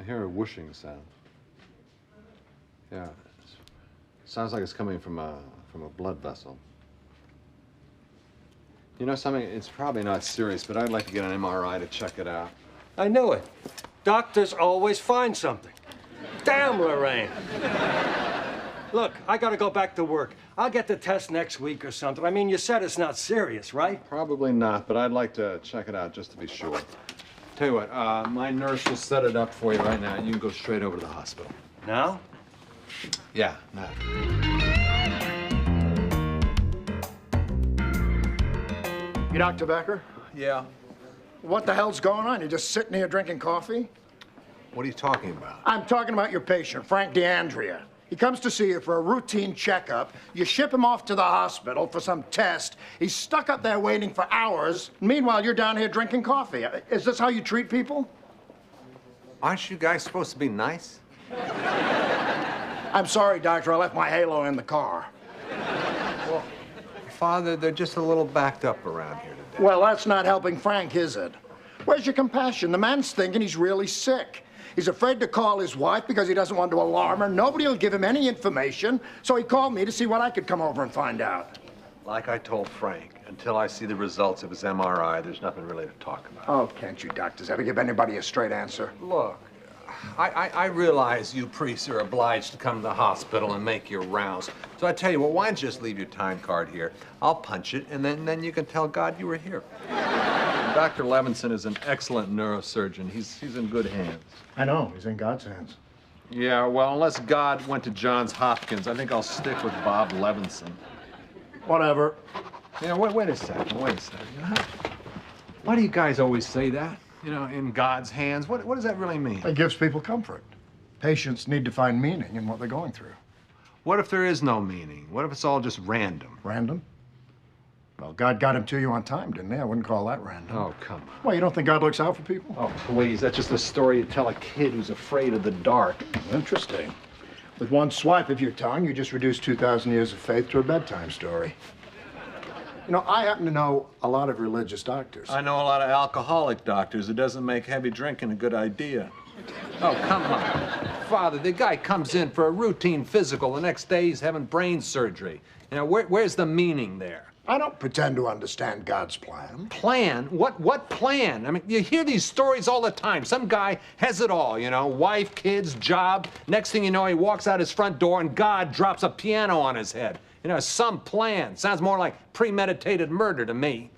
I hear a whooshing sound. Yeah. Sounds like it's coming from a blood vessel. You know something? It's probably not serious, but I'd like to get an MRI to check it out. I knew it. Doctors always find something. Damn, Lorraine. Look, I gotta go back to work. I'll get the test next week or something. I mean, you said it's not serious, right? Probably not, but I'd like to check it out just to be sure. Tell you what, my nurse will set it up for you right now, and you can go straight over to the hospital. Now? Yeah, now. You Dr. Becker? Yeah. What the hell's going on? You just sitting here drinking coffee? What are you talking about? I'm talking about your patient, Frank DeAndrea. He comes to see you for a routine checkup. You ship him off to the hospital for some test. He's stuck up there waiting for hours. Meanwhile, you're down here drinking coffee. Is this how you treat people? Aren't you guys supposed to be nice? I'm sorry, doctor. I left my halo in the car. Well, Father, they're just a little backed up around here today. Well, that's not helping Frank, is it? Where's your compassion? The man's thinking he's really sick. He's afraid to call his wife because he doesn't want to alarm her. Nobody will give him any information, so he called me to see what I could come over and find out. Like I told Frank, until I see the results of his MRI, there's nothing really to talk about. Oh, can't you doctors ever give anybody a straight answer? Look, I realize you priests are obliged to come to the hospital and make your rounds. So I tell you what, why don't you just leave your time card here? I'll punch it, and then you can tell God you were here. Dr. Levinson is an excellent neurosurgeon. He's in good hands. I know. He's in God's hands. Yeah, well, unless God went to Johns Hopkins, I think I'll stick with Bob Levinson. Whatever. Yeah, wait a second. Why do you guys always say that? You know, in God's hands? What does that really mean? It gives people comfort. Patients need to find meaning in what they're going through. What if there is no meaning? What if it's all just random? Random? Well, God got him to you on time, didn't he? I wouldn't call that random. Oh, come on. Well, you don't think God looks out for people? Oh, please. That's just a story you tell a kid who's afraid of the dark. Interesting. With one swipe of your tongue, you just reduced 2,000 years of faith to a bedtime story. You know, I happen to know a lot of religious doctors. I know a lot of alcoholic doctors. It doesn't make heavy drinking a good idea. Oh, come on. Father, the guy comes in for a routine physical. The next day he's having brain surgery. You know, where's the meaning there? I don't pretend to understand God's plan. Plan? What plan? I mean, you hear these stories all the time. Some guy has it all, you know, wife, kids, job. Next thing you know, he walks out his front door and God drops a piano on his head. You know, some plan. Sounds more like premeditated murder to me.